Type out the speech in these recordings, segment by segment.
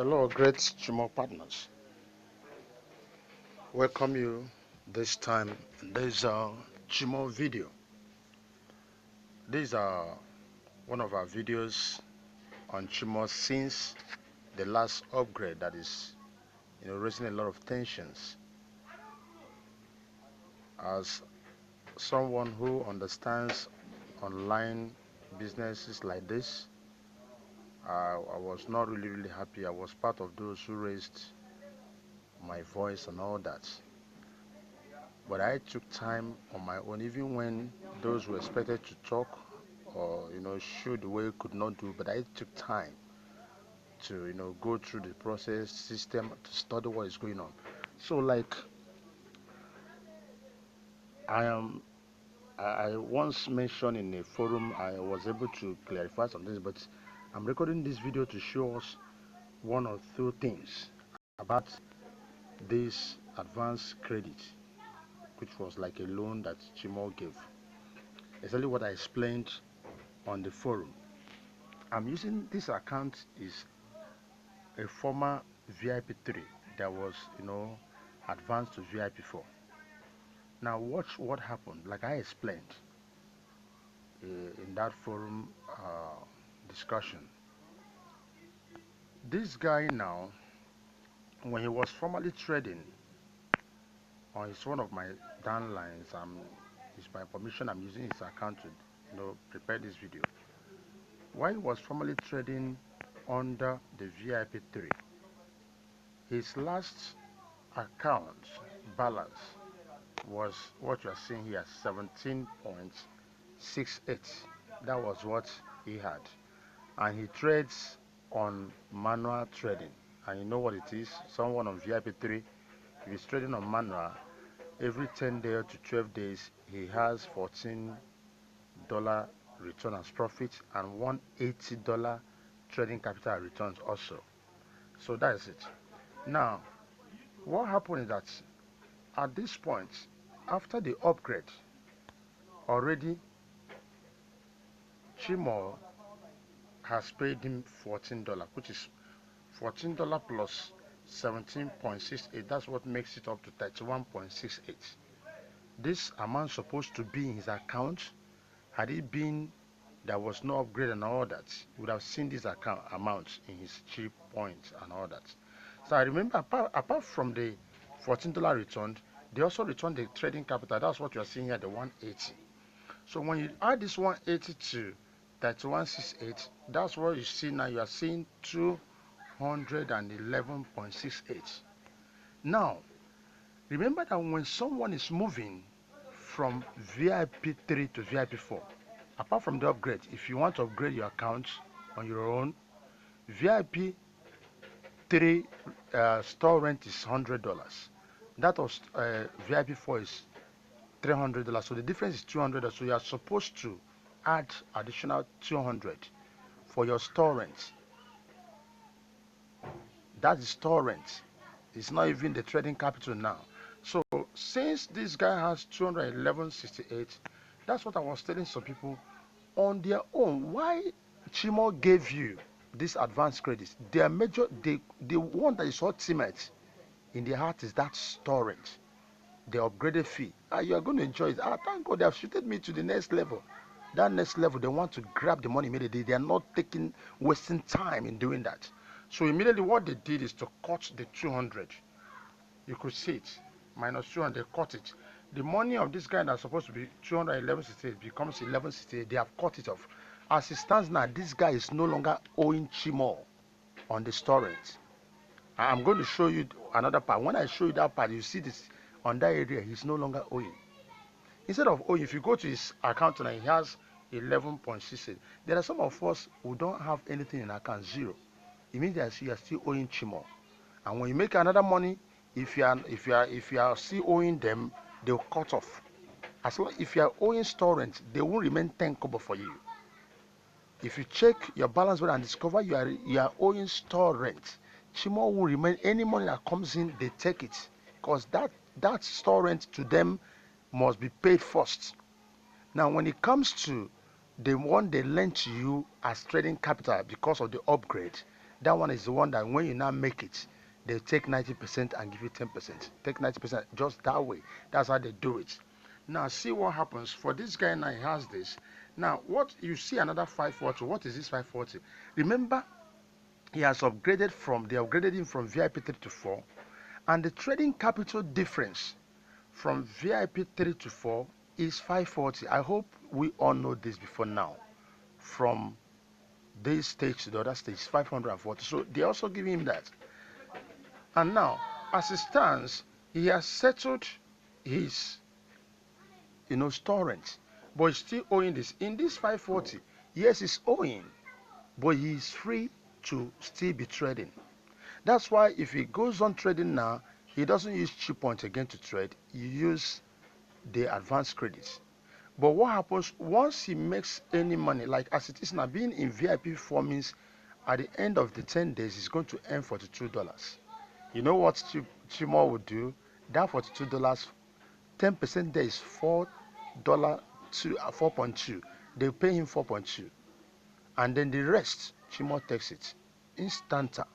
Hello, great Chymall partners. Welcome you this time in this Chymall video. These are one of our videos on Chymall since the last upgrade that is, raising a lot of tensions. As someone who understands online businesses like this, I was not really happy. I was part of those who raised my voice and all that. But I took time on my own, even when those who expected to talk or showed the way could not do. But I took time to go through the process system to study what is going on. So like I am, I once mentioned in a forum, I was able to clarify some things, but I'm recording this video to show us one or two things about this advanced credit, which was like a loan that Chymall gave. Exactly what I explained on the forum. I'm using this account is a former VIP3 that was, advanced to VIP4. Now watch what happened. Like I explained in that forum discussion. This guy now, when he was formerly trading on his one of my downlines, it's by permission I'm using his account to, prepare this video. While he was formerly trading under the VIP3, his last account balance was what you are seeing here, 17.68. That was what he had, and he trades on manual trading. And you know what it is, someone on VIP3, if he's trading on manual, every 10 days to 12 days he has $14 return as profit and $180 trading capital returns also. So that is it. Now what happened is that at this point, after the upgrade, already Chymall has paid him $14, which is $14 plus 17.68. That's what makes it up to 31.68. This amount supposed to be in his account. Had it been there was no upgrade and all that, you would have seen this account amount in his chip points and all that. So I remember apart from the $14 returned, they also returned the trading capital. That's what you are seeing here, the 180. So when you add this 180 to 31.68, that's what you see now. You are seeing 211.68. Now, remember that when someone is moving from VIP3 to VIP4, apart from the upgrade, if you want to upgrade your account on your own, VIP3 store rent is $100. That was VIP4 is $300. So the difference is $200. So you are supposed to add additional $200 for your store rent. That is store rent. It's not even the trading capital now. So since this guy has 211.68, that's what I was telling some people on their own. Why Chymall gave you this advanced credit? Their major, the one that is ultimate in their heart is that store rent, the upgraded fee. You are going to enjoy it. Thank God they have shifted me to the next level. That next level, they want to grab the money immediately. They are not wasting time in doing that. So immediately what they did is to cut the 200. You could see it, minus 200, they cut it. The money of this guy that's supposed to be 211.68 becomes 11.68. They have cut it off. As it stands now, this guy is no longer owing Chymall on the store rent. I'm going to show you another part. When I show you that part, you see this on that area, he's no longer owing. Instead of owing, if you go to his account now, he has 11.68. There are some of us who don't have anything in account, zero. It means that you are still owing Chymall. And when you make another money, if you are still owing them, they'll cut off. As long if you are owing store rent, they will remain 10 kobo for you. If you check your balance and discover you are owing store rent, Chymall will remain. Any money that comes in, they take it, because that store rent to them must be paid first. Now when it comes to the one they lend to you as trading capital because of the upgrade, That one is the one that when you now make it, they take 90% and give you 10%. Take 90% just that way. That's how they do it. Now see what happens. For this guy now, he has this. Now what you see another 540. What is this 540? Remember, he has upgraded from, they upgraded him from VIP 3 to 4. And the trading capital difference from VIP 3 to 4 is 540. I hope we all know this before now. From this stage to the other stage, 540. So they also give him that. And now, as it stands, he has settled his, store rent, but he's still owing this. In this 540, yes, he's owing, but he's free to still be trading. That's why if he goes on trading now, he doesn't use cheap points again to trade. He use the advanced credits. But what happens once he makes any money, like as it is now, being in VIP 4 means at the end of the 10 days, he's going to earn $42. You know what Chymall would do? That $42, 10% there is $4 to 4.2. They pay him 4.2. And then the rest, Chymall takes it. Instanta.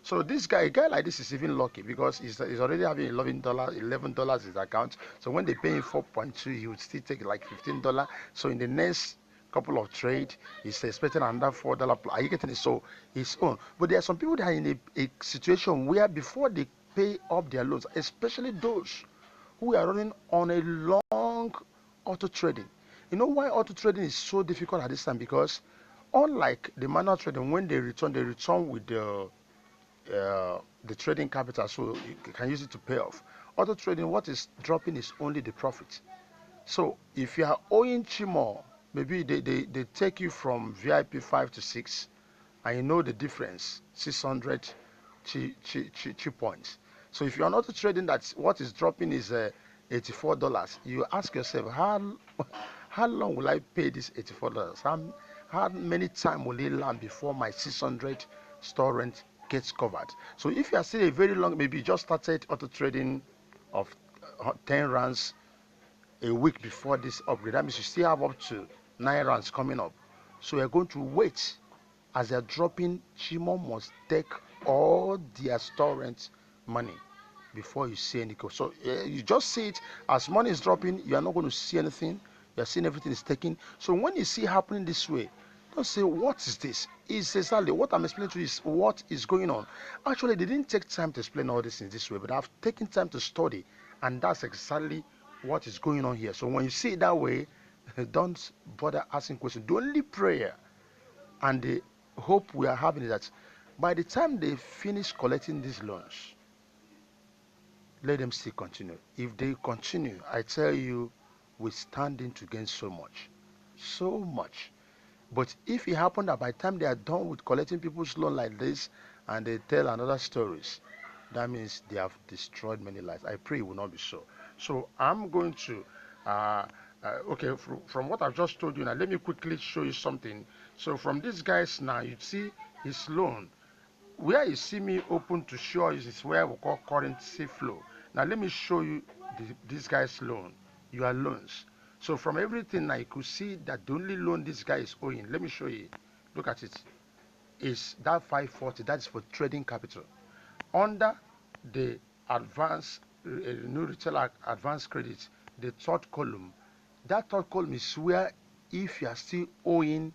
So this guy, a guy like this is even lucky because he's already having $11 in his account. So when they pay him 4.2, he would still take like $15. So in the next couple of trade, he's expecting another $4. Are you getting it? So his own. But there are some people that are in a situation where before they pay up their loans, especially those who are running on a long auto trading. You know why auto trading is so difficult at this time? Because unlike the manual trading, when they return with the trading capital, so you can use it to pay off. Auto trading, what is dropping is only the profit. So if you are owing Chymall, maybe they take you from VIP 5 to 6, and you know the difference, 600 chi points. So if you are not trading, that what is dropping is $84. You ask yourself, how long will I pay this $84? How many time will it land before my 600 store rent gets covered? So if you are still a very long, maybe you just started auto trading of 10 rounds a week before this upgrade, that means you still have up to 9 rounds coming up. So you're going to wait. As they're dropping, Chymall must take all their store rent money before you see any go. So you just see it as money is dropping, you are not going to see anything. You are seeing everything is taken. So when you see happening this way, don't say, what is this? It's exactly what I'm explaining to you is what is going on. Actually, they didn't take time to explain all this in this way, but I've taken time to study, and that's exactly what is going on here. So when you see it that way, don't bother asking questions. The only prayer and the hope we are having is that by the time they finish collecting these loans, let them still continue. If they continue, I tell you, we're standing to gain so much. So much. But if it happened that by the time they are done with collecting people's loan like this and they tell another stories, that means they have destroyed many lives. I pray it will not be so. So I'm going to, okay, from what I've just told you now, let me quickly show you something. So from these guys now, you see his loan. Where you see me open to show you is where we call currency flow. Now let me show you this guy's loan, your loans. So from everything now, you could see that the only loan this guy is owing, let me show you, look at it, is that 540, that's for trading capital. Under the advanced, new retail advanced credit, the third column, that third column is where if you are still owing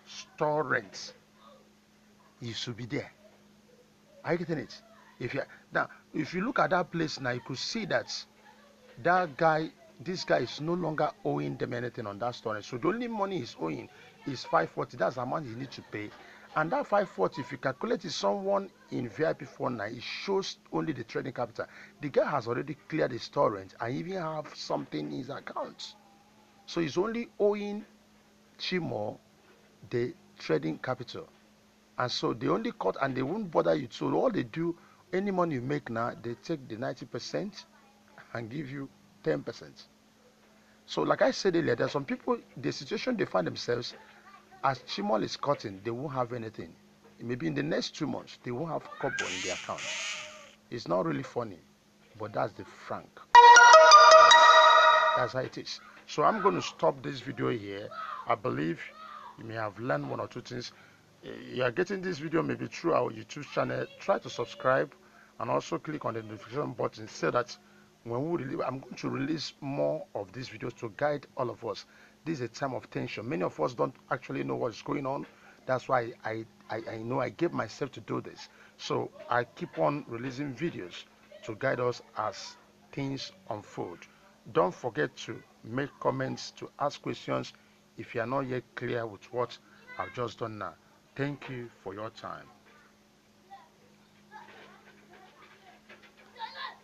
store rent, you should be there. Are you getting it? Now, if you look at that place now, you could see that this guy is no longer owing them anything on that storage. So the only money he's owing is 540. That's the amount he needs to pay. And that 540, if you calculate it, someone in VIP 49, it shows only the trading capital. The guy has already cleared the storage and even have something in his account. So he's only owing Chymall the trading capital. And so they only cut and they won't bother you. So all they do, any money you make now, they take the 90% and give you 10%. So like I said earlier, there are some people, the situation they find themselves, as Chymall is cutting, they won't have anything. Maybe in the next 2 months, they won't have kobo in their account. It's not really funny, but that's the frank. That's how it is. So I'm going to stop this video here. I believe you may have learned one or two things. you are getting this video maybe through our YouTube channel, try to subscribe and also click on the notification button so that when we release, I'm going to release more of these videos to guide all of us. This is a time of tension. Many of us don't actually know what's going on. That's why I know I gave myself to do this. So I keep on releasing videos to guide us as things unfold. Don't forget to make comments, to ask questions if you are not yet clear with what I've just done now. Thank you for your time.